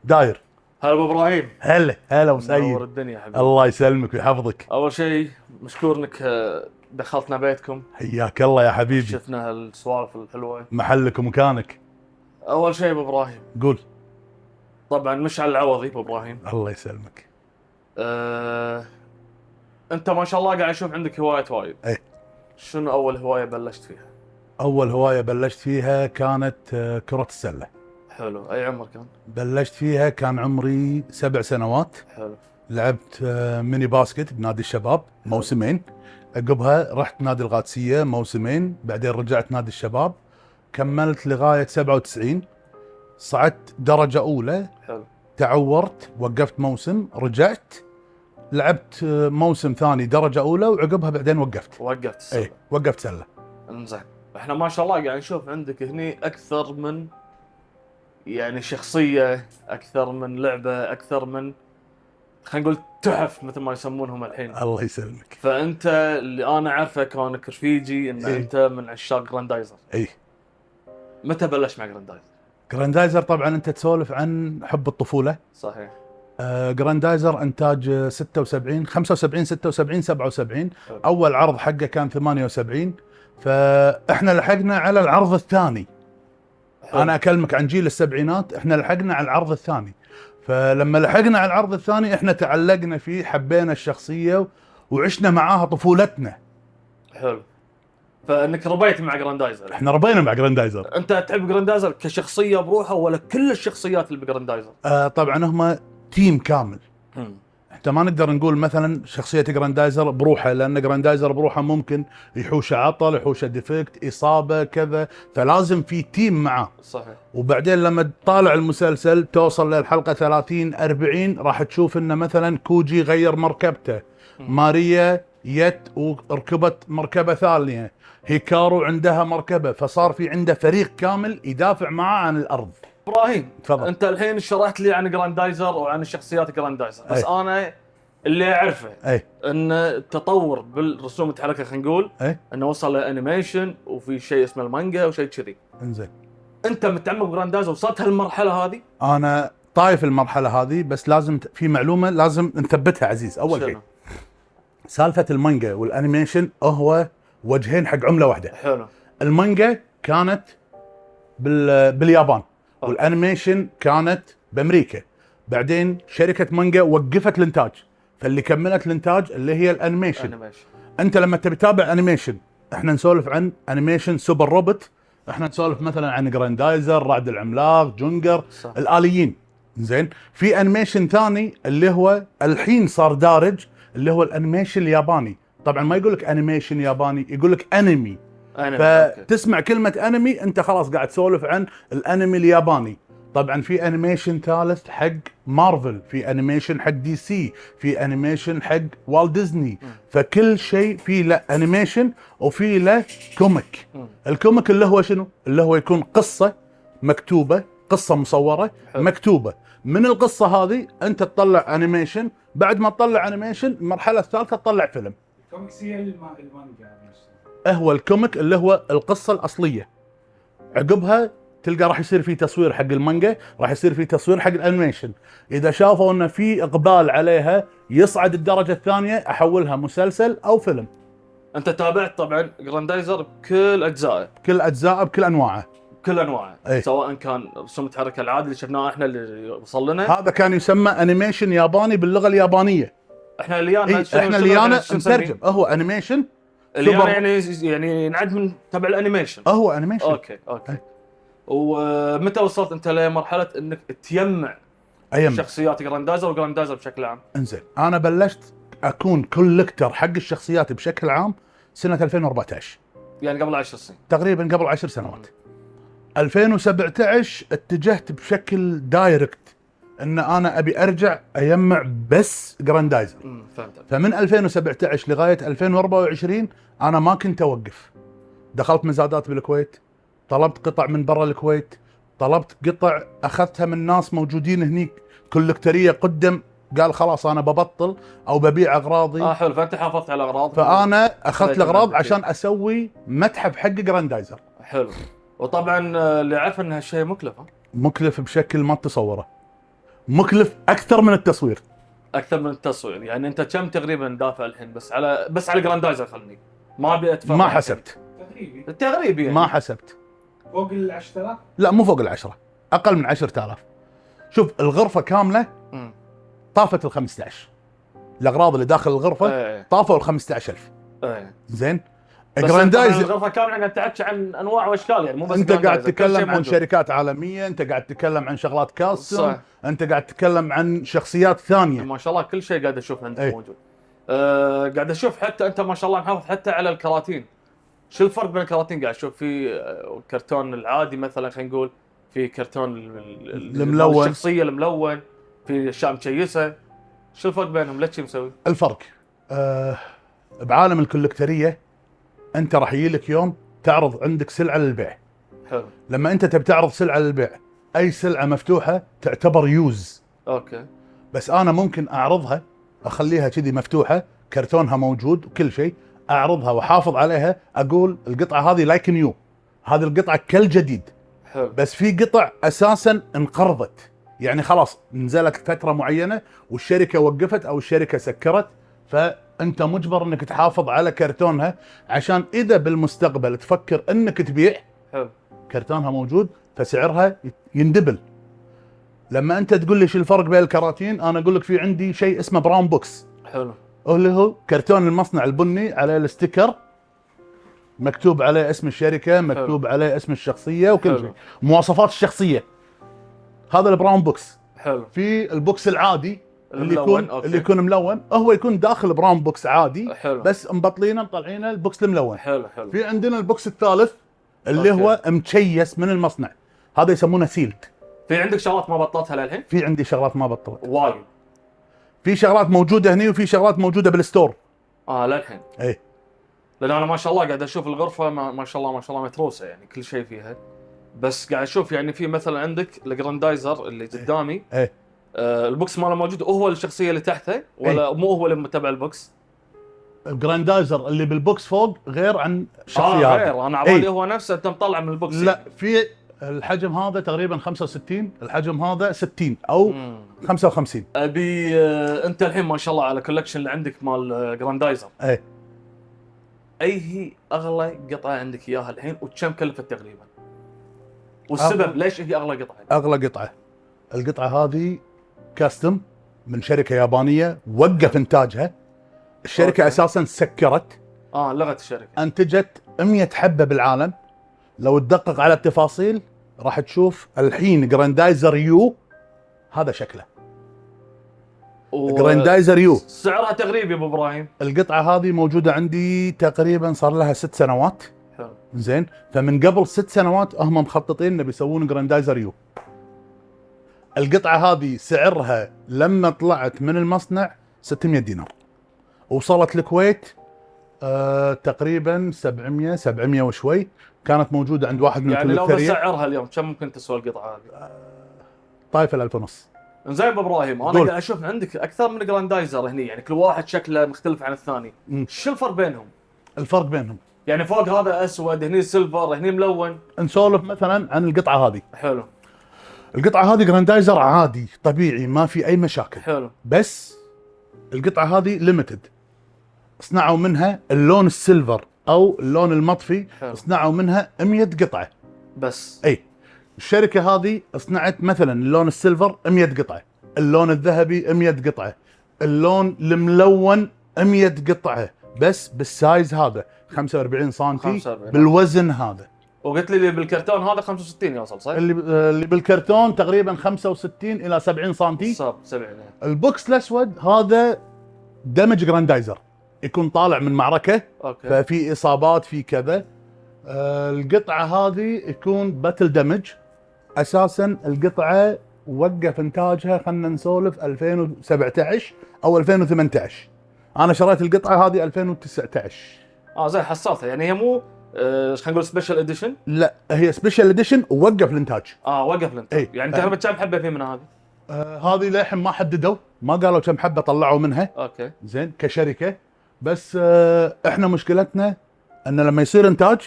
داير. هلا ابو ابراهيم. هلا هلا منور وسعيد. الدنيا يا حبيبي. الله يسلمك ويحفظك. اول شيء مشكور انك دخلتنا بيتكم، حياك الله يا حبيبي. شفنا هالسوالف الحلوه. محلك ومكانك. اول شيء ابو ابراهيم، قول. طبعا مشعل العوضي ابو ابراهيم. الله يسلمك. أه... انت ما شاء الله قاعد اشوف عندك هوايات وايد. ايه. شنو اول هوايه بلشت فيها؟ اول هوايه بلشت فيها كانت كره السله. حلو. اي عمر كان؟ بلشت فيها كان عمري 7 سنوات. حلو. لعبت ميني باسكت بنادي الشباب موسمين. عقبها رحت نادي القادسيه موسمين، بعدين رجعت نادي الشباب. كملت لغايه 97. صعدت درجه اولى. حلو. تعورت، وقفت موسم، رجعت لعبت موسم ثاني درجة أولى، وعقبها بعدين وقفت. وقفت السله. اي وقفت سلة. انزين. احنا ما شاء الله قاعد نشوف عندك هني اكثر من يعني شخصيه، اكثر من لعبه، اكثر من خلينا نقول تحف مثل ما يسمونهم الحين. الله يسلمك. فانت اللي انا عارفه كونك رفيجي ان إيه. انت من عشاق جراندايزر. اي. متى بلشت مع جراندايزر؟ جراندايزر طبعا انت تسولف عن حب الطفولة. صحيح. جراندايزر انتاج 76 75 76 77. حلو. اول عرض حقه كان 78. فاحنا لحقنا على العرض الثاني. حلو. انا اكلمك عن جيل السبعينات، احنا لحقنا على العرض الثاني. فلما لحقنا على العرض الثاني احنا تعلقنا فيه، حبينا الشخصية وعشنا معاها طفولتنا. حلو. فانك ربيت مع جراندايزر. احنا ربينا مع جراندايزر. انت تحب جراندايزر كشخصيه بروحه ولا كل الشخصيات اللي بجراندايزر؟ طبعا هم تيم كامل. حتى ما نقدر نقول مثلا شخصية جراندايزر بروحه، لان جراندايزر بروحه ممكن يحوشه عطل، يحوشه ديفكت، اصابة كذا، فلازم في تيم معاه. صحيح. وبعدين لما تطالع المسلسل توصل للحلقة 30 40 راح تشوف انه مثلا كوجي غير مركبته، ماريا يت وركبت مركبة ثانية، هيكارو عندها مركبة، فصار في عنده فريق كامل يدافع معاه عن الارض. ابراهيم، تفضل. انت الحين شرحت لي عن جراندايزر وعن الشخصيات جراندايزر، بس أي. انا اللي اعرفه اي. ان التطور بالرسوم المتحركه خلينا نقول اي. انه وصل لانيميشن وفي شيء اسمه المانجا وشيء كذي. انزين. انت متعمق بجراندايزر وصلت هالمرحله هذه؟ انا طايف المرحله هذه، بس لازم في معلومه لازم نثبتها عزيز. اول شيء سالفه المانجا والانيميشن هو وجهين حق عمله واحده. حلو. المانجا كانت باليابان، والانيميشن كانت بامريكا. بعدين شركه مانجا وقفت الانتاج، فاللي كملت الانتاج اللي هي الانيميشن. انت لما تبي تتابع انيميشن، احنا نسولف عن انيميشن سوبر روبوت، احنا نسولف مثلا عن جراندايزر، رعد العملاق، جونجر، صح. الاليين. زين. في انيميشن ثاني اللي هو الحين صار دارج، اللي هو الانيميشن الياباني. طبعا ما يقول لك انيميشن ياباني، يقول لك انمي. فتسمع كلمه انمي انت خلاص قاعد تسولف عن الانمي الياباني. طبعا في انيميشن ثالث حق مارفل، في انيميشن حق دي سي، في انيميشن حق والت ديزني. فكل شيء في له انيميشن وفي له كوميك. الكوميك اللي هو شنو؟ اللي هو يكون قصة مكتوبة، قصة مصورة مكتوبة. من القصة هذه انت تطلع انيميشن، بعد ما تطلع انيميشن المرحلة الثالثة تطلع فيلم. الكوميكس هي المانجا. هو الكوميك اللي هو القصة الأصلية. عقبها تلقى راح يصير في تصوير حق المانجا، راح يصير في تصوير حق الانيميشن. اذا شافوا انه في اقبال عليها يصعد الدرجة الثانية، احولها مسلسل او فيلم. انت تابعت طبعا جراندايزر بكل اجزائه، كل اجزاء بكل انواعه. كل انواعه. أي. سواء كان رسوم الحركه العادي اللي شفناه احنا اللي وصل لنا، هذا كان يسمى انيميشن ياباني باللغة اليابانية. احنا اللي احنا اللي انا مترجم، هو انيميشن اللي يعني ينعد من تبع الانيميشن. هو انيميشن. اوكي. ومتى وصلت انت لمرحله انك تجمع شخصيات جراندايزر وجراندايزر بشكل عام؟ انزين. انا بلشت اكون كولكتر حق الشخصيات بشكل عام سنة 2014، يعني قبل 10 سنين تقريبا، قبل 10 سنوات. 2017 اتجهت بشكل دايركت ان انا ابي ارجع اجمع بس جراندايزر. فهمت. فمن 2017 لغايه 2024 انا ما كنت اوقف. دخلت مزادات بالكويت، طلبت قطع من برا الكويت، طلبت قطع اخذتها من ناس موجودين هنيك كولكتريه قدم، قال خلاص انا ببطل او ببيع اغراضي. حلو. فانت حافظت على اغراض. فانا اخذت الاغراض عشان اسوي متحف حق جراندايزر. حلو. وطبعا اللي عارف ان هالشيء مكلف. مكلف بشكل ما تتصوره. مكلف اكثر من التصوير. اكثر من التصوير. يعني انت كم تقريبا دافع الحين بس على جراندايزر؟ خلني ما ابي اتفق. ما حسبت تقريبي يعني. ما حسبت. فوق ال 10,000؟ لا مو فوق ال10، اقل من 10,000. شوف الغرفه كامله طافت ال 15. الاغراض اللي داخل الغرفه طافوا ال 15,000. زين. جراندايزر الغرفه كامله قاعد تحكي عن انواع واشكال، يعني مو بس انت قاعد تتكلم عن شركات عالميه، انت قاعد تتكلم عن شغلات كاستم، انت قاعد تتكلم عن شخصيات ثانيه. ما شاء الله كل شيء قاعد اشوف عندك موجود. قاعد اشوف حتى انت ما شاء الله محافظ حتى على الكراتين. شو الفرق بين الكراتين؟ قاعد اشوف في كرتون العادي مثلا، خلينا نقول في كرتون الملون، الشخصيه الملون، في اشياء مشيسه. شو الفرق بينهم؟ ليش مسوي الفرق؟ بعالم الكولكتريه انت راح يجيلك يوم تعرض عندك سلعه للبيع. حلو. لما انت تبي تعرض سلعه للبيع، اي سلعه مفتوحه تعتبر يوز. اوكي. بس انا ممكن اعرضها، اخليها كذي مفتوحه، كرتونها موجود وكل شيء، اعرضها واحافظ عليها، اقول القطعه هذه لايك نيو، هذه القطعه كالجديد. حلو. بس في قطع اساسا انقرضت، يعني خلاص نزلت فتره معينه والشركه وقفت او الشركه سكرت، فانت مجبر انك تحافظ على كرتونها عشان اذا بالمستقبل تفكر انك تبيع. حلو. كرتونها موجود فسعرها يندبل. لما انت تقول لي شو الفرق بين الكراتين، انا اقول لك في عندي شيء اسمه براون بوكس. حلو. اللي هو كرتون المصنع البني عليه الستيكر، مكتوب عليه اسم الشركه، مكتوب عليه اسم الشخصيه وكل شيء، مواصفات الشخصيه. هذا البراون بوكس. حلو. في البوكس العادي اللي يكون ملون، هو يكون داخل براون بوكس عادي. حلو. بس مبطلينه مطلعينه البوكس الملون. حلو. في عندنا البوكس الثالث اللي هو مكيس من المصنع، هذا يسمونه سيلد. في عندك شغلات ما بطلتها للحين؟ في عندي شغلات ما بطلت وايد. في شغلات موجوده هني وفي شغلات موجوده بالستور. للحين. ايه. لان انا ما شاء الله قاعد اشوف الغرفه ما شاء الله متروسه، يعني كل شيء فيها. بس قاعد اشوف يعني في مثلا عندك الجراندايزر اللي قدامي. ايه. البوكس ماله موجود، وهو الشخصيه اللي تحته ولا مو هو اللي تبع البوكس؟ الجراندايزر اللي بالبوكس فوق غير عن الشخصيه هذه. غير. انا عبالي هو نفسه انت مطلع من البوكس. لا، في الحجم هذا تقريبا 65، الحجم هذا 60 او 55. ابي انت الحين ما شاء الله على كولكشن اللي عندك مال جراندايزر. اي هي اغلى قطعه عندك اياها الحين وكم كلفت تقريبا؟ والسبب ليش هي اغلى قطعه؟ اغلى قطعه، القطعه هذه كاستم من شركه يابانيه، وقف انتاجها. الشركه اساسا سكرت. لغت الشركه. انتجت 100 حبه بالعالم. لو تدقق على التفاصيل راح تشوف الحين جراندايزر يو هذا شكله. جراندايزر يو سعرها تقريبا يا ابو ابراهيم؟ القطعه هذه موجوده عندي تقريبا صار لها 6 سنوات. حلو. زين. فمن قبل 6 سنوات هم مخططين انه بيسوون جراندايزر يو. القطعه هذه سعرها لما طلعت من المصنع 600 دينار، وصلت الكويت تقريبا 700 وشوي. كانت موجوده عند واحد من يعني لو بسعرها اليوم كم ممكن تسوى القطعه هذه؟ طايفه 1000 ونص. زين ابو ابراهيم، انا قاعد اشوف عندك اكثر من جراندايزر هني، يعني كل واحد شكله مختلف عن الثاني. شو الفرق بينهم؟ الفرق بينهم يعني فوق هذا اسود، هني سيلفر، هني ملون. نسولف مثلا عن القطعه هذه. حلو. القطعه هذه جراندايزر عادي طبيعي ما في اي مشاكل. حلو. بس القطعه هذه ليمتد، صنعوا منها اللون السيلفر او اللون المطفي. حلو. صنعوا منها 100 قطعه بس. اي. الشركه هذه صنعت مثلا اللون السيلفر 100 قطعه، اللون الذهبي 100 قطعه، اللون الملون 100 قطعه، بس بالسايز هذا 45 سم بالوزن هذا. وقلت لي اللي بالكرتون هذا 65 يوصل صح؟ اللي بالكرتون تقريبا 65 الى 70 سم. 70. البوكس الاسود هذا دمج جراندايزر، يكون طالع من معركه. أوكي. ففي اصابات في كذا. القطعه هذه يكون باتل دمج. اساسا القطعه وقف انتاجها، خلينا نسولف 2017 او 2018. انا شريت القطعه هذه 2019. زين حصلتها، يعني هي مو خلينا نقول سبيشال اديشن؟ لا هي سبيشال اديشن ووقف الانتاج. وقف الانتاج. ايه. يعني تقريبا كم حبه في منها هذه؟ هذه للحين ما حددوا، ما قالوا كم حبه طلعوا منها. اوكي. زين كشركه. بس احنا مشكلتنا ان لما يصير انتاج،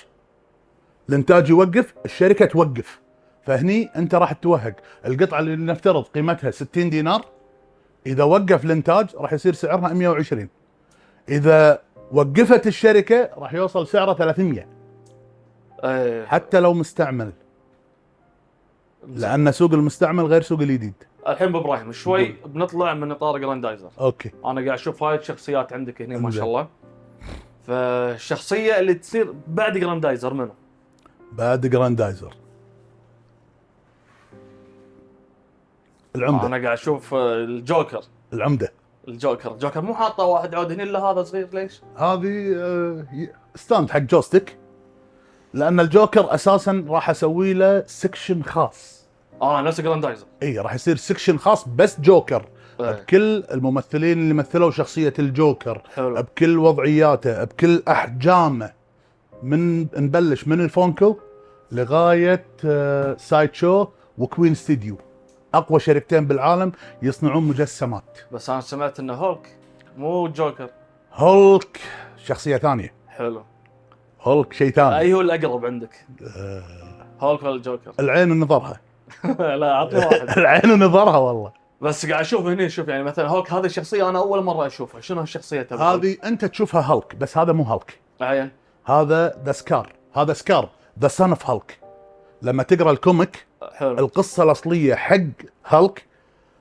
الانتاج يوقف، الشركه توقف. فهني انت راح توهق القطعه اللي نفترض قيمتها 60 دينار، اذا وقف الانتاج راح يصير سعرها 120. اذا وقفت الشركه راح يوصل سعره 300 حتى لو مستعمل، لان سوق المستعمل غير سوق الجديد. الحين ابراهيم شوي بنطلع من اطار جراندايزر. اوكي. انا قاعد اشوف هاي الشخصيات عندك هنا ما شاء الله. فالشخصيه اللي تصير بعد جراندايزر منو؟ بعد جراندايزر العمده. انا قاعد اشوف الجوكر. الجوكر مو حاطه واحد عود هنا الا هذا صغير، ليش؟ هذه ستاند حق جوستيك، لان الجوكر اساسا راح اسوي له سكشن خاص. نفس جراندايزر. اي راح يصير سكشن خاص بس جوكر. بكل الممثلين اللي مثلوا شخصيه الجوكر. حلو. بكل وضعياته، بكل احجامه، من نبلش من الفونكو لغايه سايد شو وكوين ستوديو، اقوى شركتين بالعالم يصنعون مجسمات. بس انا سمعت انه هولك مو جوكر. هولك شخصيه ثانيه. حلو. هولك شيء ثاني. اي هو الاقرب عندك؟ هولك ولا الجوكر؟ العين ونظرها. لا عطني واحد. العين ونظرها والله. بس قاعد اشوف هنا، شوف يعني مثلا هولك هذه الشخصيه انا اول مره اشوفها، شنو هالشخصيه تبع؟ هذه انت تشوفها هالك بس هذا مو هالك. عين. هذا ذا سكار، هذا سكار ذا سن اوف هالك. لما تقرا الكوميك حلو. القصه الاصليه حق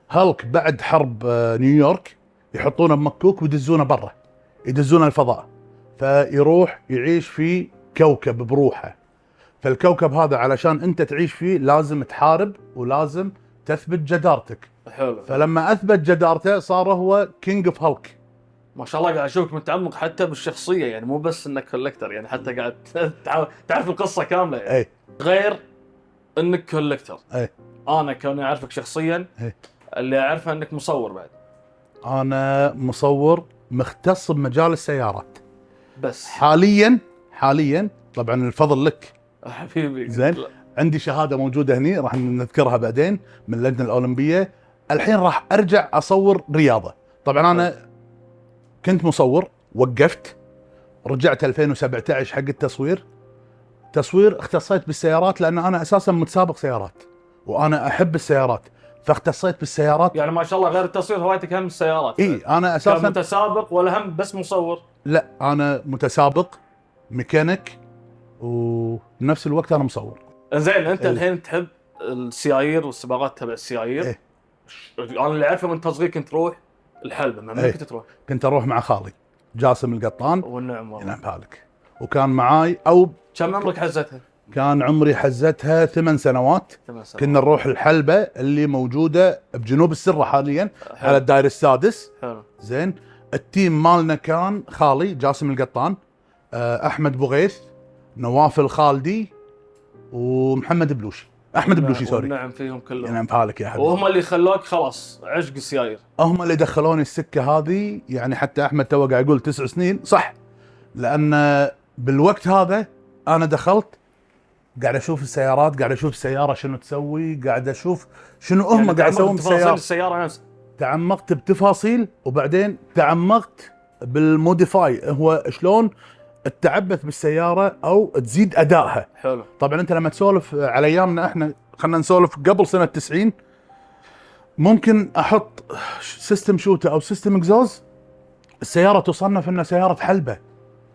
هالك بعد حرب نيويورك يحطونه بمكوك ويدزونه برا، يدزونه الفضاء، فيروح يعيش في كوكب بروحه. فالكوكب هذا علشان انت تعيش فيه لازم تحارب ولازم تثبت جدارتك. حلو. فلما اثبت جدارته صار هو كينج اوف هالك. ما شاء الله قاعد اشوفك متعمق حتى بالشخصيه، يعني مو بس انك كولكتر، يعني حتى قاعد تعرف القصه كامله يعني. اي. غير انك كولكتر. اي. انا كوني اعرفك شخصيا، اي. اللي اعرفه انك مصور بعد. انا مصور مختص بمجال السيارات بس حاليا طبعا الفضل لك حبيبي. زين. عندي شهاده موجوده هني راح نذكرها بعدين من اللجنه الاولمبيه. الحين راح ارجع اصور رياضه. طبعا انا كنت مصور، وقفت، رجعت 2017 حق التصوير. اختصيت بالسيارات لان انا اساسا متسابق سيارات وانا احب السيارات، فاختصيت بالسيارات. يعني ما شاء الله غير التصوير هوايتك هم السيارات. اي انا اساسا متسابق ولا هم بس مصور؟ لا انا متسابق ميكانيك وبنفس الوقت انا مصور. زين انت الحين تحب السيايير والسباقات تبع السيايير؟ إيه؟ انا اللي اعرفه من تصغير كنت تروح الحلبة، ما إيه؟ كنت تروح؟ كنت اروح مع خالي جاسم القطان. والنعم والله. ينعم بالك. وكان معاي او كم عمرك حزتها؟ كان عمري حزتها 8 سنوات. 8 سنوات. كنا نروح الحلبة اللي موجودة بجنوب السرة حاليا. حلو. على الدائري السادس. حلو. زين. التيم مالنا كان خالي جاسم القطان، احمد بوغيث، نواف الخالدي، ومحمد بلوشي. احمد بلوشي سوري. نعم فيهم كلهم. ينعم بالك يا حبيبي. وهم اللي خلوك خلاص عشق السيايير. هم اللي دخلوني السكة هذه، يعني حتى احمد تو قاعد يقول 9 سنين صح، لان بالوقت هذا انا دخلت قاعد اشوف السيارات، قاعد اشوف السياره شنو تسوي، قاعد اشوف شنو هم يعني قاعد يسوون بالسياره. السياره نفسها. تعمقت بتفاصيل وبعدين تعمقت بالموديفاي، هو شلون تتعبث بالسياره او تزيد ادائها. حلو. طبعا انت لما تسولف على ايامنا احنا، خلينا نسولف قبل سنه 90، ممكن احط سيستم شوتر او سيستم اكزوز السياره تصنف انها سياره حلبه.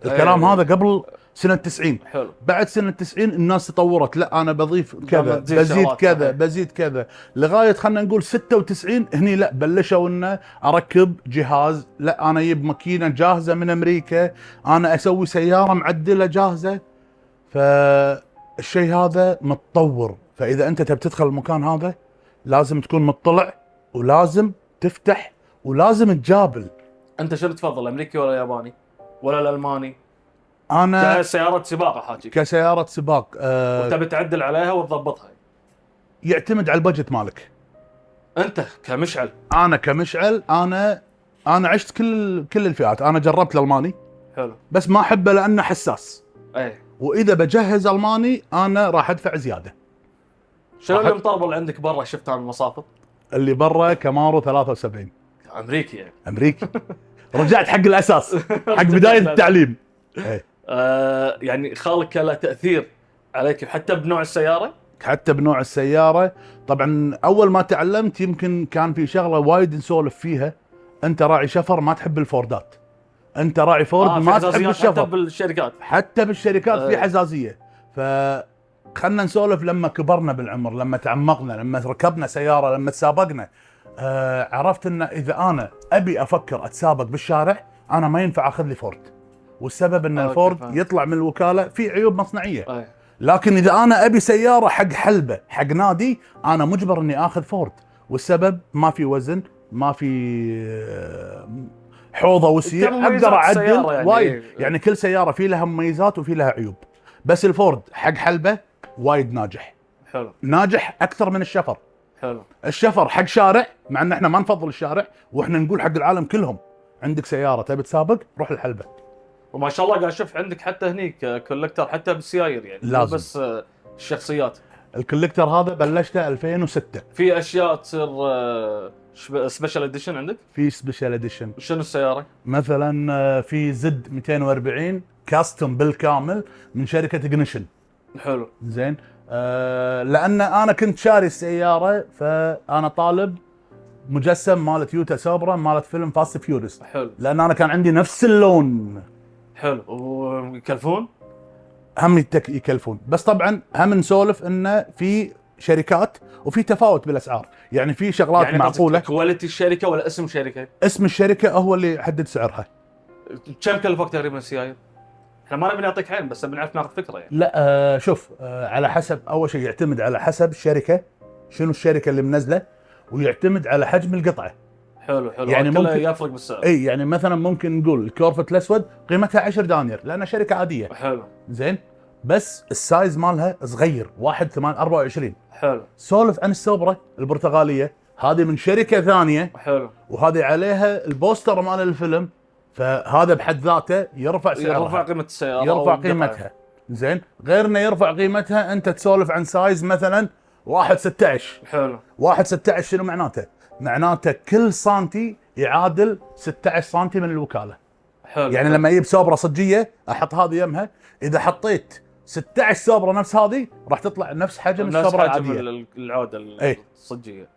الكلام هذا قبل سنة 90. حلو. بعد سنة 90 الناس تطورت، لا أنا بضيف كذا، بزيد كذا، بزيد كذا، لغاية خلنا نقول 96 هني لا بلشوا إنه أركب جهاز، لا أنا أجيب ماكينة جاهزة من أمريكا، أنا أسوي سيارة معدلة جاهزة. فالشيء هذا متطور، فإذا أنت تبي تدخل المكان هذا لازم تكون مطلع ولازم تفتح ولازم تجابل. أنت شو تفضل، أمريكي ولا ياباني ولا الألماني؟ أنا كسيارة سباق حاجي. كسيارة سباق. وتبي تعدل عليها وتضبطها. يعتمد على البجت مالك. أنت كمشعل. أنا كمشعل أنا عشت كل الفئات. أنا جربت الألماني. حلو. بس ما أحبه لأنه حساس. أي. وإذا بجهز ألماني أنا راح أدفع زيادة. شنو اللي مطربل عندك برا شفت عن المصافط؟ اللي برا كامارو 73. أمريكي يعني. أمريكي. رجعت حق الأساس، حق بداية التعليم. يعني خالك له تأثير عليك حتى بنوع السيارة؟ حتى بنوع السياره. طبعا اول ما تعلمت يمكن كان في شغله وايد نسولف فيها، انت راعي شفر ما تحب الفوردات، انت راعي فورد ما تحب الشفر. حتى بالشركات في حزازيه. فخلنا نسولف لما كبرنا بالعمر، لما تعمقنا، لما ركبنا سياره، لما تسابقنا، عرفت ان اذا انا ابي افكر اتسابق بالشارع انا ما ينفع اخذ لي فورد، والسبب ان الفورد يطلع من الوكاله في عيوب مصنعيه. لكن اذا انا ابي سياره حق حلبه حق نادي انا مجبر اني اخذ فورد، والسبب ما في وزن، ما في حوضه وسيع، اقدر اعدل وايد. يعني كل سياره في لها مميزات وفي لها عيوب، بس الفورد حق حلبه وايد ناجح. حلو. ناجح اكثر من الشفر. حلو. الشفر حق شارع، مع ان احنا ما نفضل الشارع، واحنا نقول حق العالم كلهم عندك سياره تبي تسابق روح الحلبه. وما شاء الله قاعد اشوف عندك حتى هنيك كولكتر حتى بالسيايير، يعني لازم. بس الشخصيات. الكوليكتر هذا بلشته 2006. في اشياء تصير سبيشال اديشن عندك؟ في سبيشال اديشن. شنو السياره؟ مثلا في زد 240 كاستم بالكامل من شركه اجنيشن. حلو. زين. لان انا كنت شاري السياره، فانا طالب مجسم مالت يوتا سوبرا مالت فيلم فاست فيوريس. حلو. لان انا كان عندي نفس اللون. حلو. ويكلفون؟ هم يكلفون، بس طبعا هم نسولف انه في شركات وفي تفاوت بالاسعار، يعني في شغلات يعني معقوله. كواليتي الشركه ولا اسم شركه؟ اسم الشركه هو اللي يحدد سعرها. كم كلفك تقريبا السيايير؟ احنا ما نبي نعطيك عين بس بنعرف ناخذ فكره يعني. لا شوف، على حسب، اول شيء يعتمد على حسب الشركه، شنو الشركه اللي منزله، ويعتمد على حجم القطعه. حلو. يعني ممكن يفرق بالسعر. اي يعني مثلا ممكن نقول الكورفت الاسود قيمتها 10 دنانير لانها شركه عاديه. حلو. زين، بس السايز مالها صغير 1/824. حلو. سولف عن السوبرا البرتغاليه، هذه من شركه ثانيه. حلو. وهذه عليها البوستر مال الفيلم، فهذا بحد ذاته يرفع سعرها، يرفع قيمه السياره، يرفع قيمتها. زين، غير انه يرفع قيمتها، انت تسولف عن سايز مثلا 1/16. حلو. 1/16 شنو معناته؟ معناته كل سنتي يعادل 16 سنتي من الوكاله. حلو. يعني لما اجيب سوبرا صجيه احط هذه يمها، اذا حطيت 16 سوبرا نفس هذه راح تطلع نفس حجم السوبرا العاديه، العوده الصجيه.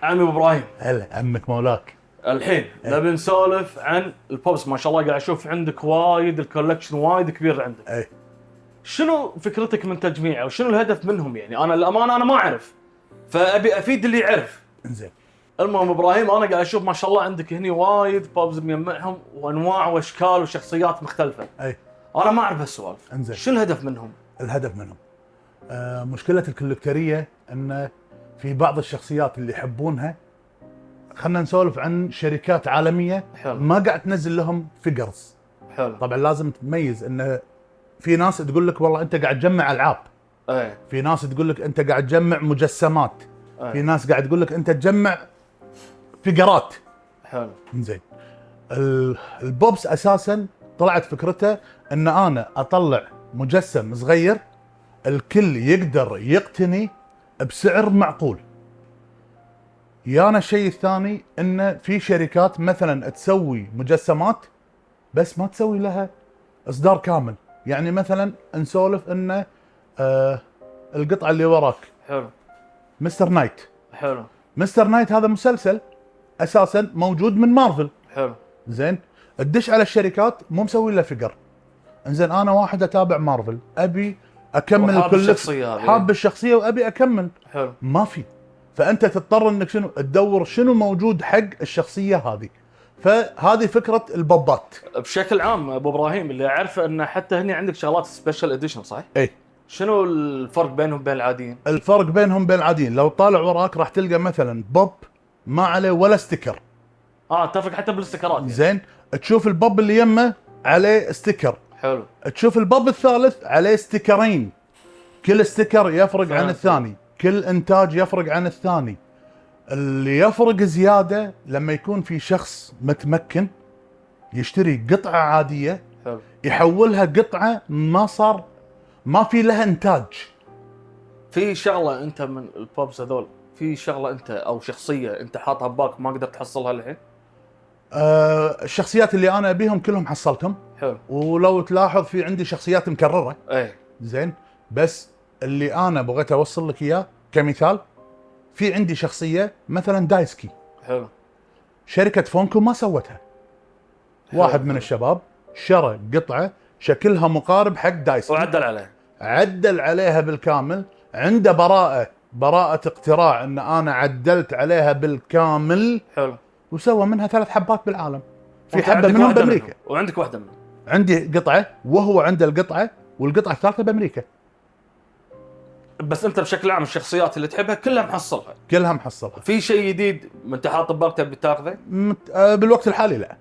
عمي ابراهيم، هلا عمك مولاك. الحين نبي نسولف عن البوبس. ما شاء الله قاعد اشوف عندك وايد، الكولكشن وايد كبير عندك. شنو فكرتك من تجميعه وشنو الهدف منهم؟ يعني انا الامانه انا ما اعرف، فابي افيد اللي يعرف. انزين. المهم ابراهيم، انا قاعد اشوف ما شاء الله عندك هني وايد بوبز مجمعهم وانواع واشكال وشخصيات مختلفه. انا ما اعرف هالسوالف. انزين. شنو الهدف منهم؟ الهدف منهم مشكله الكولكتريه ان في بعض الشخصيات اللي يحبونها، خلنا نسولف عن شركات عالميه. حلو. ما قاعد تنزل لهم فيجرز. حلو. طبعا لازم تميز ان في ناس تقول لك والله انت قاعد تجمع العاب. في ناس تقول لك انت قاعد تجمع مجسمات. في ناس قاعد تقول لك انت تجمع فيجرات. حلو. زين. البوبس اساسا طلعت فكرته ان انا اطلع مجسم صغير الكل يقدر يقتني بسعر معقول. يانا الشيء الثاني ان في شركات مثلا تسوي مجسمات بس ما تسوي لها اصدار كامل. يعني مثلا نسولف ان القطعه اللي وراك. حلو. مستر نايت. حلو. مستر نايت هذا مسلسل اساسا موجود من مارفل. حلو. زين، تدش على الشركات مو مسوي له فيجر. انزين، انا واحد اتابع مارفل ابي اكمل الكل، حاب الشخصيه وابي اكمل. حلو. ما في، فانت تضطر انك شنو تدور شنو موجود حق الشخصيه هذه. فهذه فكره البوبات بشكل عام. ابو ابراهيم، اللي اعرفه ان حتى هني عندك شغلات سبيشال اديشن، صح؟ اي. شنو الفرق بينهم وبين العاديين؟ الفرق بينهم بين العاديين، لو طالع وراك راح تلقى مثلا بوب ما عليه ولا ستيكر. اتفق حتى بالاستيكرات يعني. زين، تشوف البوب اللي يمه عليه ستيكر. حلو. تشوف البوب الثالث عليه ستيكرين، كل ستيكر يفرق عن الثاني، كل انتاج يفرق عن الثاني. اللي يفرق زياده لما يكون في شخص متمكن يشتري قطعه عاديه. حلو. يحولها قطعه ما في لها انتاج. في شغله انت من البوبس هذول، في شغله انت او شخصيه انت حاطها ببالك ما قدرت تحصلها الحين؟ الشخصيات اللي انا ابيهم كلهم حصلتهم. حلو. ولو تلاحظ في عندي شخصيات مكرره. اي. زين، بس اللي انا بغيت اوصل لك اياه كمثال، في عندي شخصيه مثلا دايسكي، حلو، شركه فونكو ما سوتها. واحد من الشباب شرى قطعه شكلها مقارب حق دايسكي وعدل عليه، عدل عليها بالكامل، عنده براءة اقتراع ان انا عدلت عليها بالكامل، حلو، وسوى منها 3 حبات بالعالم، في وأنت حبة عندك منهم واحدة بامريكا. وعندك واحده منهم. عندي قطعة وهو عنده القطعة، والقطعة الثالثة بامريكا. بس انت بشكل عام الشخصيات اللي تحبها كلها محصلها، كلها محصلة. في شيء جديد انت حاط ببالك تبي تاخذه؟ بالوقت الحالي لا.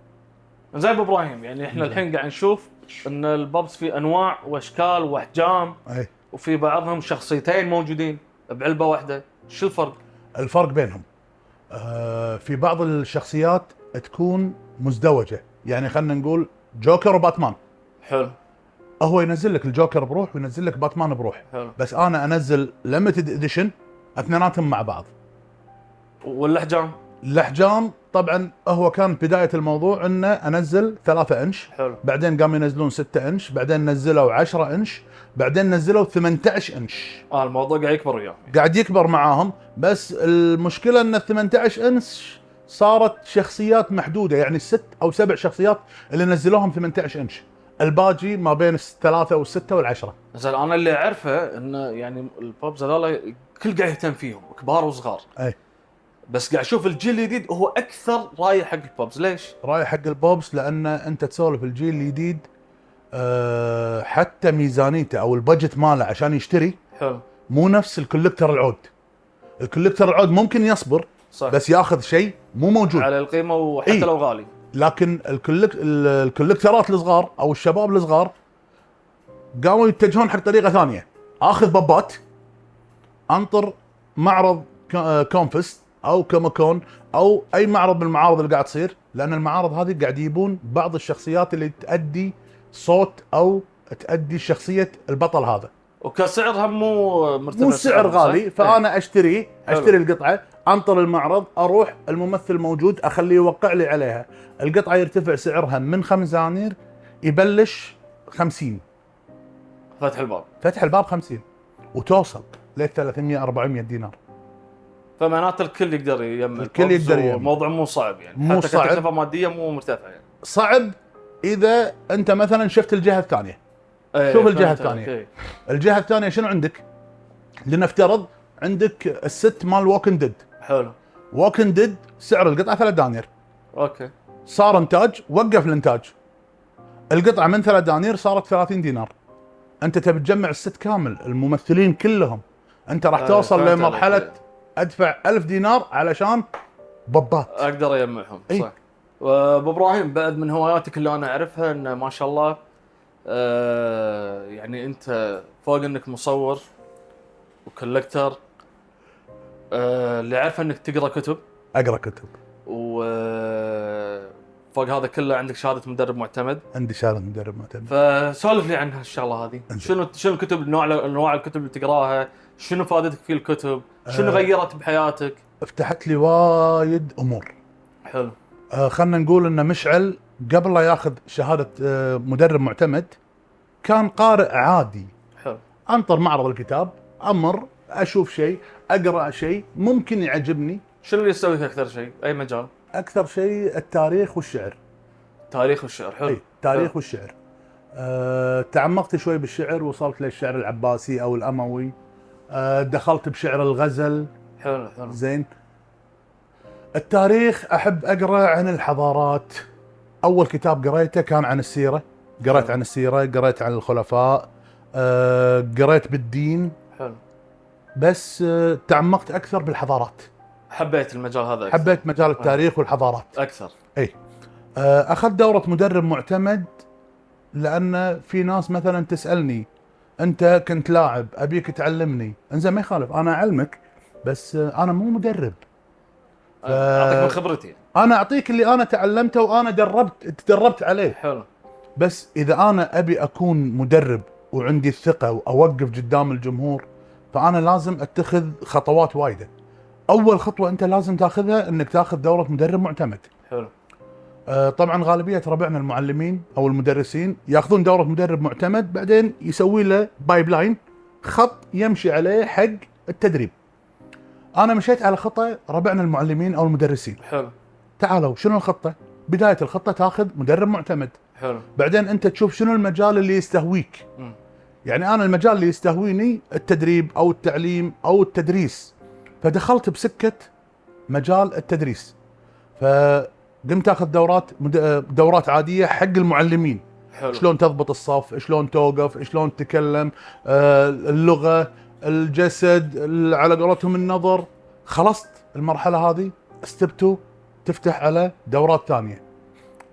زي ابو ابراهيم، يعني احنا الحين قاعد نشوف ان البابس في انواع واشكال واحجام، اي وفي بعضهم شخصيتين موجودين بعلبه واحده، شو الفرق؟ الفرق بينهم في بعض الشخصيات تكون مزدوجة، يعني خلينا نقول جوكر وباتمان، حلو، هو ينزل لك الجوكر بروح وينزل لك باتمان بروح، حلو. بس انا انزل ليميتد اديشن اثنيناتهم مع بعض. والاحجام؟ الاحجام طبعا هو كان بدايه الموضوع انه انزل 3 انش، حلو، بعدين قاموا ينزلون 6 انش، بعدين نزلوا 10 انش، بعدين نزلوا 18 انش. الموضوع قاعد يكبر وياه، قاعد يكبر معاهم، بس المشكله ان ال 18 انش صارت شخصيات محدوده، يعني 6 أو 7 شخصيات اللي نزلوهم 18 انش، الباقي ما بين ال3 وال6 وال10. زين انا اللي اعرفه انه يعني البابز هذول كل قاعد يهتم فيهم كبار وصغار، اي بس قاعد اشوف الجيل الجديد هو اكثر رايح حق البابز. ليش؟ رايح حق البوبس لان انت تسولف الجيل الجديد حتى ميزانيته او البجت ماله عشان يشتري حلو، مو نفس الكوليكتر العود. الكوليكتر العود ممكن يصبر صح، بس ياخذ شيء مو موجود على القيمه وحتى إيه؟ لو غالي. لكن الكوليكترات الصغار او الشباب الصغار قاموا يتجهون حق طريقه ثانيه، اخذ بابات، انطر معرض كونفست او كوميكون او اي معرض من المعارض اللي قاعد تصير، لان المعارض هذه قاعد يجيبون بعض الشخصيات اللي تؤدي صوت او تؤدي شخصيه البطل هذا، وكسعرها مو مرتفع، مو سعر غالي، فانا اشتري القطعه، انطر المعرض، اروح الممثل موجود اخليه يوقع لي عليها، القطعه يرتفع سعرها من 5 دنانير يبلش 50، فتح الباب، فتح الباب 50 وتوصل ل 300 400 دينار. فمعناته الكل يقدر يجمع، الكل يقدر يجمع. الموضوع مو صعب يعني، مو حتى صعب. كتكلفه ماديه مو مرتفعه يعني. صعب اذا انت مثلا شفت الجهه الثانيه. شوف الجهه الثانيه، الجهه الثانيه شنو عندك؟ لنفترض عندك الست مال ووكن ديد. حلو، ووكن ديد سعر القطعه 3 دنانير، اوكي، صار انتاج، وقف الانتاج، القطعه من 3 دنانير صارت 30 دينار. انت تبي تجمع الست كامل، الممثلين كلهم، انت راح توصل لمرحله ادفع 1000 دينار علشان بابات اقدر اجمعهم. إيه؟ صح. وابو ابراهيم، بعد من هواياتك اللي انا اعرفها ان ما شاء الله يعني انت فوق انك مصور وكولكتر، اللي اعرفه انك تقرا كتب. اقرا كتب، وفوق هذا كله عندك شهاده مدرب معتمد. عندي شهاده مدرب معتمد. فسولف لي عن هالشغله هذه، شنو الكتب، انواع الكتب اللي تقراها، شنو فائدتك في الكتب، شنو غيرت بحياتك؟ فتحت لي وايد امور. حلو. خلنا نقول ان مشعل قبل لا ياخذ شهاده مدرب معتمد كان قارئ عادي. حلو. انطر معرض الكتاب، امر اشوف شيء، اقرا شيء ممكن يعجبني. شنو اللي يسويك اكثر شيء؟ اي مجال؟ اكثر شيء التاريخ والشعر. تاريخ والشعر. حلو. أي تاريخ والشعر. تعمقت شوي بالشعر، وصلت للشعر العباسي او الاموي. دخلت بشعر الغزل. حلو. زين. التاريخ احب اقرا عن الحضارات. اول كتاب قريته كان عن السيره، قريت عن السيره، قريت عن الخلفاء، قريت بالدين. حلو. بس تعمقت اكثر بالحضارات. حبيت المجال هذا أكثر. حبيت مجال التاريخ والحضارات اكثر. اي. اخذت دوره مدرب معتمد، لان في ناس مثلا تسالني انت كنت لاعب ابيك تعلمني، انزين ما يخالف انا اعلمك، بس انا مو مدرب. اعطيك من خبرتي. انا اعطيك اللي انا تعلمته وانا تدربت عليه. حلو. بس اذا انا ابي اكون مدرب وعندي الثقه واوقف قدام الجمهور، فانا لازم اتخذ خطوات وايده. اول خطوه انت لازم تاخذها انك تاخذ دوره مدرب معتمد. حلو. طبعا غالبيه ربعنا المعلمين او المدرسين ياخذون دوره مدرب معتمد، بعدين يسوي له بايب لاين خط يمشي عليه حق التدريب. انا مشيت على خطه ربعنا المعلمين او المدرسين. حلو. تعالوا شنو الخطه؟ بدايه الخطه تاخذ مدرب معتمد. حلو. بعدين انت تشوف شنو المجال اللي يستهويك. يعني انا المجال اللي يستهويني التدريب او التعليم او التدريس، فدخلت بسكه مجال التدريس. فقمت اخذ دورات عاديه حق المعلمين. حلو. شلون تضبط الصف، شلون توقف، شلون تتكلم، اللغه، الجسد، على قولتهم النظر. خلصت المرحله هذه، ستيب 2 تفتح على دورات ثانيه.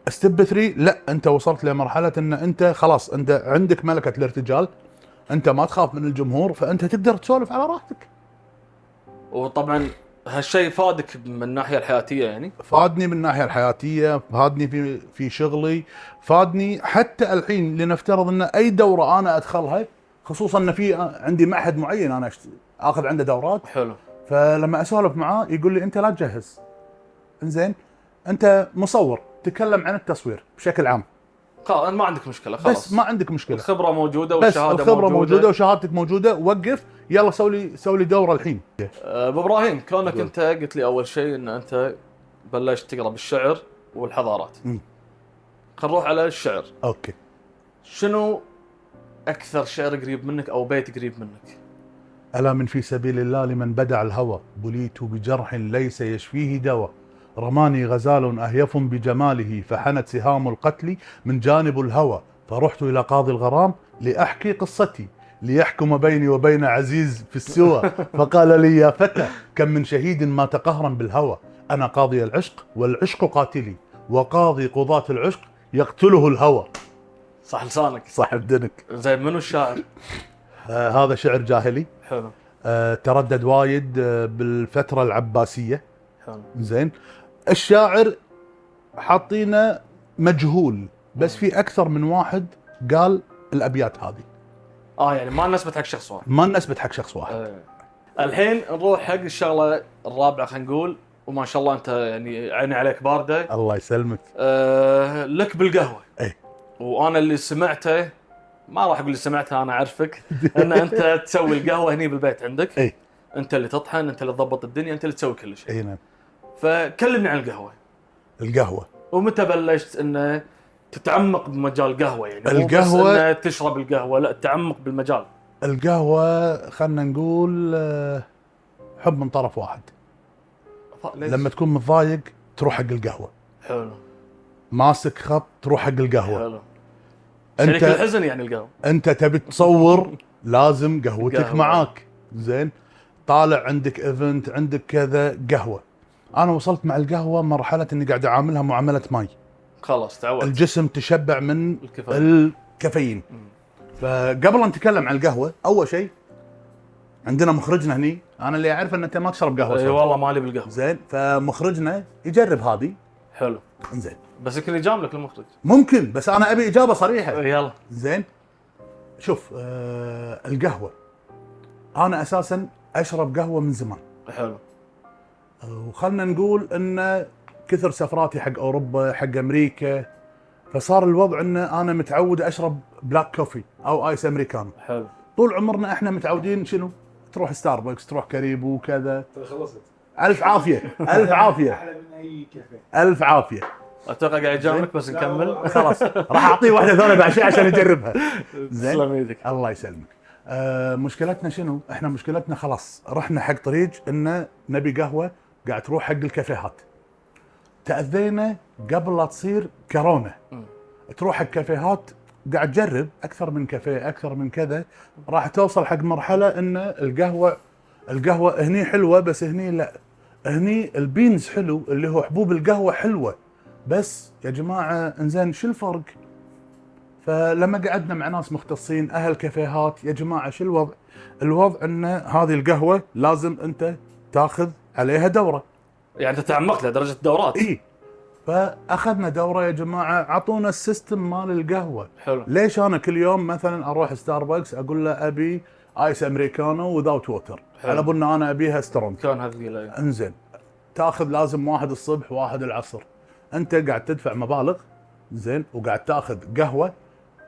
ستيب 3 لا، انت وصلت لمرحله ان انت خلاص انت عندك ملكه الارتجال، انت ما تخاف من الجمهور، فانت تقدر تسولف على راحتك. وطبعا هالشيء فادك من الناحيه الحياتيه يعني؟ فادني من الناحيه الحياتيه، فادني في شغلي، فادني حتى الحين. لنفترض ان اي دوره انا ادخلها، خصوصا ان في عندي معهد معين انا اخذ عنده دورات. حلو. فلما اسولف معاه يقول لي انت لا تجهز، انزين انت مصور، تكلم عن التصوير بشكل عام، خلاص ما عندك مشكله، خلاص بس ما عندك مشكله، الخبره موجوده بس والشهاده الخبره موجوده وشهادتك موجوده، وقف يلا سوي لي دوره الحين. ابو ابراهيم، كونك انت قلت لي اول شيء ان انت بلشت تقرا بالشعر والحضارات، خلينا نروح على الشعر. اوكي. شنو اكثر شعر قريب منك او بيت قريب منك؟ ألا من في سبيل الله لمن بدع الهوى، بليت بجرح ليس يشفيه دواء، رماني غزال أهيف بجماله، فحنت سهام القتل من جانب الهوى، فرحت إلى قاضي الغرام لأحكي قصتي، ليحكم بيني وبين عزيز في السوى، فقال لي يا فتى كم من شهيد مات قهرا بالهوى، أنا قاضي العشق والعشق قاتلي، وقاضي قضاة العشق يقتله الهوى. صح لسانك، صح بدنك. زين، منو الشاعر؟ هذا شعر جاهلي. حلو. تردد وايد بالفترة العباسية. حلو. زين. الشاعر حاطينه مجهول، بس في أكثر من واحد قال الأبيات هذه. يعني ما نسبت حق شخص واحد. ما نسبت حق شخص واحد. الحين نروح حق الشغلة الرابعة، خلينا نقول، وما شاء الله أنت يعني عيني عليك باردة. الله يسلمك. لك بالقهوة. ايه. وأنا اللي سمعته، ما راح أقول اللي سمعته، أنا أعرفك أن أنت تسوي القهوة هني بالبيت عندك. ايه. أنت اللي تطحن، أنت اللي تضبط الدنيا، أنت اللي تسوي كل شيء. اي نعم. فكلمني عن القهوة. القهوة. ومتى بلشت أنه تتعمق بمجال القهوة؟ يعني القهوة مو بس أنه تشرب القهوة، لا، تعمق بالمجال. القهوة خلنا نقول حب من طرف واحد. ليش؟ لما تكون متضايق تروح حق القهوة. حلو. ماسك خط تروح حق القهوة. حلو. شريك الحزن يعني القهوة. انت تبي تصور لازم قهوتك معاك. زين. طالع عندك ايفنت، عندك كذا، قهوة. انا وصلت مع القهوة مرحلة اني قاعد اعاملها معاملة ماي. خلاص تعودت. الجسم تشبع من الكافيين. فقبل ان نتكلم عن القهوة، اول شيء عندنا مخرجنا هني، انا اللي اعرف ان انت ما تشرب قهوة. اي والله مالي بالقهوة. زين. فمخرجنا يجرب هذه. حلو. زين. بس يمكن يجاملك المخرج. ممكن، بس انا ابي اجابة صريحة. يلا. زين. شوف، القهوة انا اساسا اشرب قهوة من زمان. حلو. وخلنا نقول ان كثر سفراتي حق اوروبا، حق امريكا، فصار الوضع ان انا متعود اشرب بلاك كوفي او ايس امريكانو. حلو. طول عمرنا احنا متعودين شنو؟ تروح ستاربكس، تروح كاريبو كذا. خلصت. الف عافيه. الف عافيه. احلى من اي كافيه. الف عافيه. اتوقع قاعد يجاملك، بس نكمل. خلاص راح اعطيه واحده ثانيه بعد شيء عشان يجربها. زين. تسلم ايدك. الله يسلمك. مشكلتنا شنو؟ احنا مشكلتنا خلاص رحنا حق طريق ان نبي قهوه، قاعد تروح حق الكافيهات. تاذينا قبل لا تصير كورونا. تروح حق كافيهات، قاعد تجرب اكثر من كافيه، اكثر من كذا، راح توصل حق مرحله ان القهوه هني حلوه، بس هني لا، هني البينز حلو اللي هو حبوب القهوه حلوه، بس يا جماعه انزين شو الفرق؟ فلما قعدنا مع ناس مختصين اهل كافيهات، يا جماعه شو الوضع؟ الوضع ان هذه القهوه لازم انت تاخذ عليها دوره. يعني انت تعمقت لدرجه دورات؟ اي. فاخذنا دوره يا جماعه، اعطونا السيستم مال القهوه. حلو. ليش انا كل يوم مثلا اروح ستاربكس اقول له ابي ايس امريكانو وذاوت ووتر، على بن انا ابيها سترونج. كان هذه انزين. تاخذ لازم واحد الصبح واحد العصر، انت قاعد تدفع مبالغ. زين. وقاعد تاخذ قهوه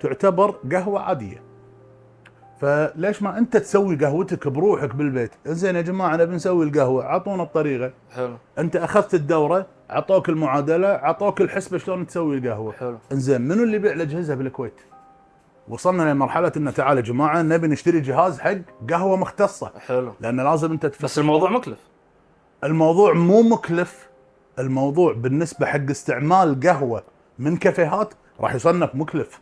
تعتبر قهوه عاديه. فليش ما انت تسوي قهوتك بروحك بالبيت؟ زين يا جماعه انا بنسوي القهوه، عطونا الطريقه. حلو. انت اخذت الدوره، عطوك المعادله، عطوك الحسبه شلون تسوي القهوه. حلو. انزين منو اللي يبيع الاجهزه بالكويت؟ وصلنا لمرحله انه تعال يا جماعه نبي نشتري جهاز حق قهوه مختصه. حلو. لان لازم انت بس الموضوع مكلف. الموضوع مو مكلف، الموضوع بالنسبه حق استعمال قهوه من كافيهات راح يصنف مكلف.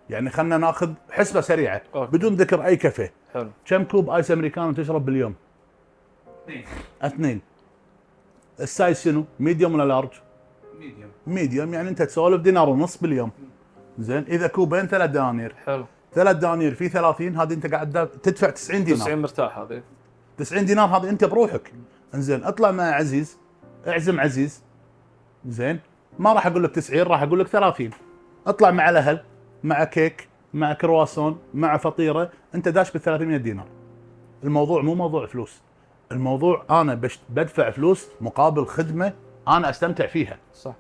يعني خلينا ناخذ حسبه سريعه أوكي. بدون ذكر اي كافيه. حلو. كم كوب ايس امريكانو تشرب باليوم؟ 2. السايز شنو؟ ميديوم ولا لارج؟ ميديوم، يعني انت تسولف دينار ونص باليوم. زين اذا كوبين 3 دنانير. حلو. 3 دنانير في 30، هذه انت قاعد تدفع 90 دينار. 90 مرتاح هذه. 90 دينار هذه انت بروحك. انزين اطلع مع عزيز، اعزم عزيز. زين ما راح اقول لك 90، راح اقول لك 30. اطلع مع الاهل، مع كيك، مع كرواسون، مع فطيره، انت داش بال 300 دينار. الموضوع مو موضوع فلوس، الموضوع انا بدفع فلوس مقابل خدمه انا استمتع فيها. صح.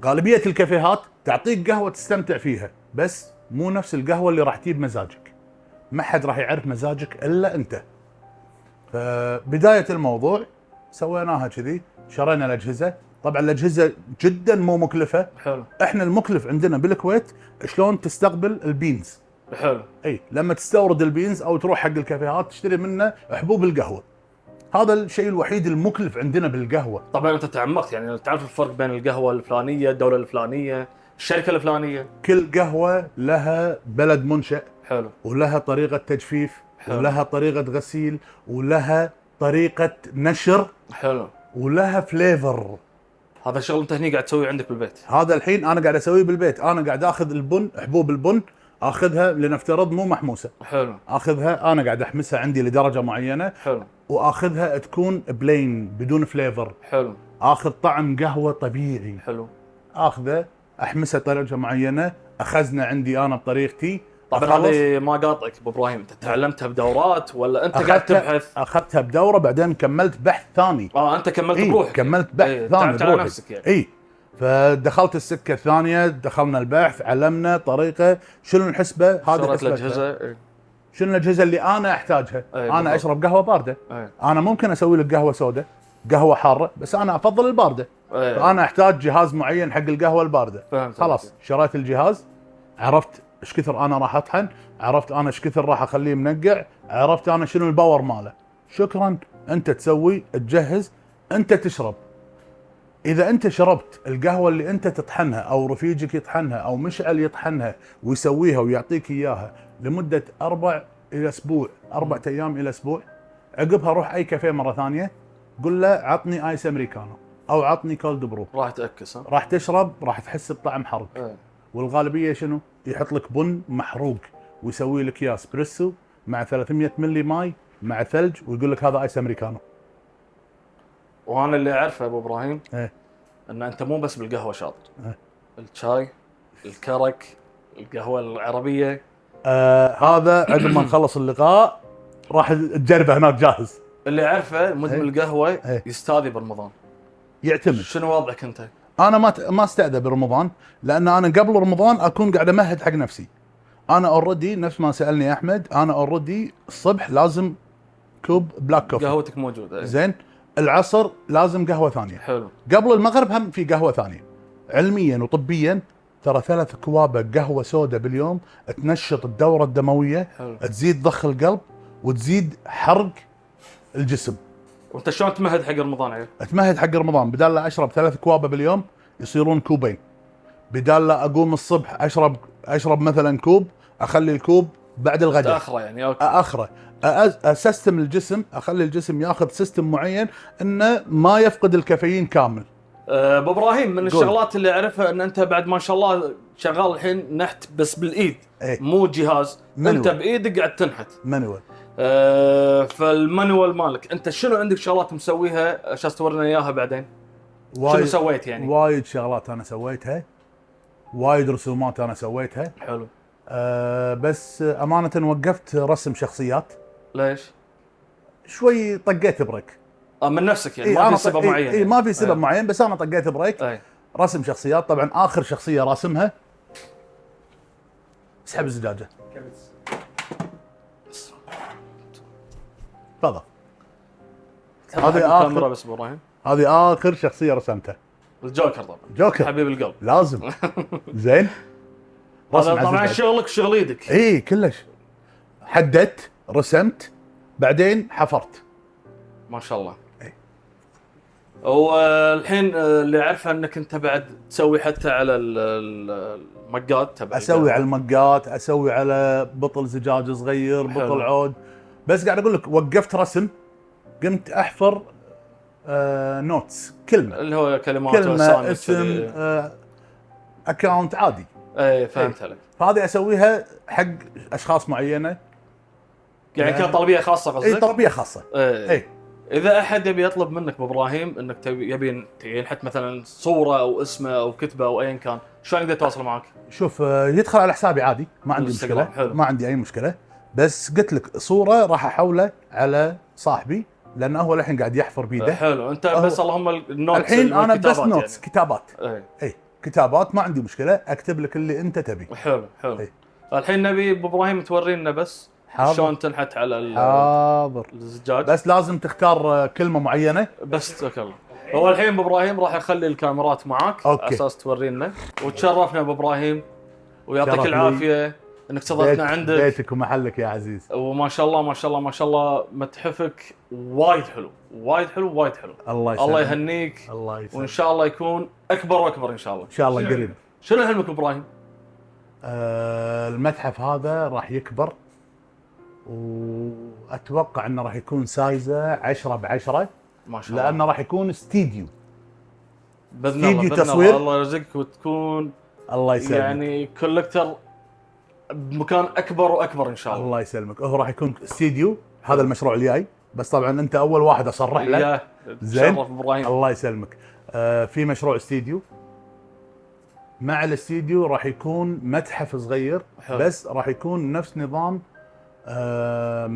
غالبيه الكافيهات تعطيك قهوه تستمتع فيها، بس مو نفس القهوه اللي راح تجيب مزاجك. ما حد راح يعرف مزاجك الا انت. فبدايه الموضوع سويناها كذي، شرينا الاجهزه. طبعا الاجهزه جدا مو مكلفه. حلو. احنا المكلف عندنا بالكويت شلون تستقبل البينز. حلو. اي لما تستورد البينز او تروح حق الكافيهات تشتري منه حبوب القهوه. هذا الشيء الوحيد المكلف عندنا بالقهوه. طبعا انت تعمقت، يعني تعرف الفرق بين القهوه الفلانيه، الدوله الفلانيه، الشركه الفلانيه. كل قهوه لها بلد منشأ. حلو. ولها طريقه تجفيف. حلو. ولها طريقه غسيل، ولها طريقه نشر. حلو. ولها فليفر. هذا الشغل انت هني قاعد تسويه عندك بالبيت. هذا الحين انا قاعد اسويه بالبيت. انا قاعد اخذ البن، حبوب البن اخذها لنفترض مو محموسه. حلو. اخذها انا قاعد احمسها عندي لدرجه معينه. حلو. واخذها تكون بلين بدون فليفر. حلو. اخذ طعم قهوه طبيعي. حلو. اخذه احمسها بطريقه معينه، اخزنه عندي انا بطريقتي. طبعا هذه ما قاطعك ابو ابراهيم، انت تعلمت بدورات ولا انت قاعد تبحث؟ اخذتها بدوره بعدين كملت بحث ثاني. انت كملت بروحك. كملت بحث ثاني على نفسك يعني. اي فدخلت السكه الثانيه، دخلنا البحث، علمنا طريقه شنو الحسبه هذه. شريت الاجهزه. شنو الاجهزه اللي انا احتاجها. انا اشرب قهوه بارده. انا ممكن اسوي لك قهوه سوداء، قهوه حاره، بس انا افضل البارده. فانا احتاج جهاز معين حق القهوه البارده. خلاص شريت الجهاز، عرفت ايش كثر انا راح اطحن، عرفت انا ايش كثر راح اخليه منقع، عرفت انا شنو الباور ماله. شكرا، انت تسوي تجهز، انت تشرب. اذا انت شربت القهوه اللي انت تطحنها او رفيجك يطحنها او مشعل يطحنها ويسويها ويعطيك اياها لمده 4 ايام الى اسبوع، عقبها روح اي كافيه مره ثانيه قل له عطني ايس امريكانو او عطني كولد برو. راح تاكس. راح تشرب، راح تحس بطعم حرق. والغالبيه شنو؟ يحط لك بن محروق ويسوي لك يا اسبريسو مع 300 ملي ماي مع ثلج ويقول لك هذا ايس امريكانو. وانا اللي اعرفه ابو ابراهيم ان انت مو بس بالقهوه شاطر. الشاي، الكرك، القهوه العربيه. هذا عقب ما نخلص اللقاء راح تجربه هناك جاهز. اللي اعرفه مدمن القهوه يستاذي برمضان. يعتمد. شنو وضعك انت؟ انا ما استأذى برمضان، لان انا قبل رمضان اكون قاعد امهد حق نفسي. انا اوريدي نفس ما سالني احمد، انا اوريدي الصبح لازم كوب بلاك كوفي. قهوتك موجوده. زين. العصر لازم قهوه ثانيه. حلو. قبل المغرب هم في قهوه ثانيه. علميا وطبيا ترى 3 كواب قهوه سوداء باليوم تنشط الدوره الدمويه. حلو. تزيد ضخ القلب وتزيد حرق الجسم. وانت شلون تمهد حق رمضان عيل؟ اتمهد حق رمضان، بدال لا اشرب 3 كواب باليوم يصيرون كوبين. بدال لا اقوم الصبح اشرب مثلا كوب، اخلي الكوب بعد الغداء. تاخره يعني. اوكي. اخره. اسستم الجسم، اخلي الجسم ياخذ سيستم معين انه ما يفقد الكافيين كامل. ابو ابراهيم من الشغلات اللي اعرفها ان انت بعد ما شاء الله شغال الحين نحت بس بالايد. مو جهاز. منوال. انت بايدك قاعد تنحت مانوال. فالمانوال مالك انت شنو عندك شغلات مسويها عشان تورينا اياها بعدين؟ شنو سويت يعني؟ وايد شغلات انا سويتها، وايد رسومات انا سويتها. حلو. بس امانه وقفت رسم شخصيات. ليش؟ شوي طقيت بريك. من نفسك يعني؟ ما في سبب معين يعني. ما في سبب معين، بس انا طقيت بريك. رسم شخصيات. طبعا اخر شخصيه راسمها، اسحب الزجاجه. تفضل. هذه الكاميرا بس ابراهيم. هذه اخر شخصيه رسمتها. الجوكر طبعا. جوكر حبيب القلب. لازم. زين. هذا طبعا شغلك شغل ايدك. اي كلش. حددت، رسمت، بعدين حفرت. ما شاء الله. اي. والحين اللي اعرفه انك انت بعد تسوي حتى على المقات تبع. اسوي على المقات، اسوي على بطل زجاج صغير، بطل عود. بس قاعد اقول لك وقفت رسم، قمت احفر نوتس، كلمه اللي هو كلمات كلمه اسم اكونت عادي. اي فهمت عليك. فهذه اسويها حق اشخاص معينه، يعني كطلبيه خاصه قصدك؟ اي طلبيه خاصه. اي اذا احد يبي يطلب منك ابو ابراهيم انك يبي ينحت مثلا صوره او اسمه او كتبه او ايا كان، شلون يقدر يتواصل معك؟ شوف يدخل على حسابي عادي، ما عندي مشكله. حلو. ما عندي اي مشكله، بس قلت لك صوره راح احوله على صاحبي لانه هو الحين قاعد يحفر بيده. حلو. انت بس اللهم النوتس الحين انا بس نوتس يعني. كتابات. اي كتابات، ما عندي مشكله، اكتب لك اللي انت تبي. حلو. الحين نبي ابو ابراهيم تورينا بس شلون تنحت على حاضر الزجاج. بس لازم تختار كلمه معينه. بس توكل. هو الحين ابو ابراهيم راح يخلي الكاميرات معاك على اساس تورينا، وتشرفنا ابو ابراهيم ويعطيك العافيه انك استضفتنا عندك. بيتك ومحلك يا عزيز. وما شاء الله ما شاء الله ما شاء الله متحفك وايد حلو وايد حلو وايد حلو. الله يسلمك. الله يهنيك. الله يسلمك. وان شاء الله يكون اكبر واكبر ان شاء الله. ان شاء الله قريب. شنو حلمك ابراهيم؟ المتحف هذا راح يكبر، واتوقع انه راح يكون سايزه 10 ب10. ما شاء الله. لانه راح يكون استديو. باذن الله باذن تصوير. الله يرزقك وتكون الله يسلمك يعني كولكتر بمكان اكبر واكبر ان شاء الله. الله يسلمك. هو راح يكون استديو، هذا المشروع الجاي، بس طبعا انت اول واحد اصرح له. زين ابراهيم. الله يسلمك. في مشروع استديو، مع الاستديو راح يكون متحف صغير. حلو. بس راح يكون نفس نظام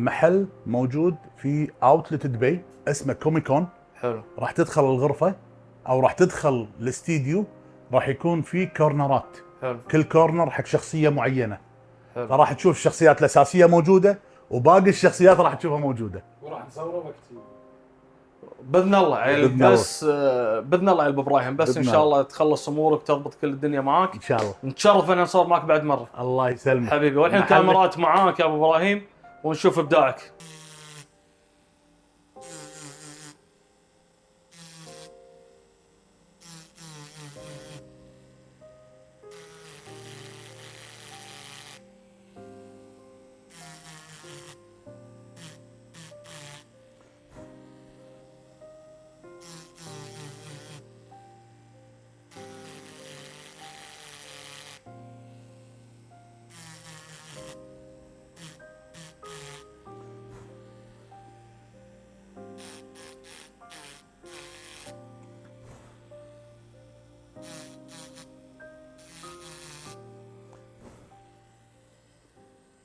محل موجود في اوتلت دبي اسمه كوميكون. حلو. راح تدخل الغرفه او راح تدخل الاستديو، راح يكون في كورنرات. حلو. كل كورنر حق شخصيه معينه. حلو. فراح تشوف الشخصيات الاساسيه موجوده، وباقي الشخصيات راح تشوفها موجوده. وراح نصوره وقتي. باذن الله عيل. بس باذن الله يا ابو ابراهيم، بس ان شاء الله تخلص امورك وتضبط كل الدنيا معاك ان شاء الله. نتشرف ان نصور معك بعد مره. الله يسلمك حبيبي. والحين كاميرات معاك يا ابو ابراهيم ونشوف ابداعك.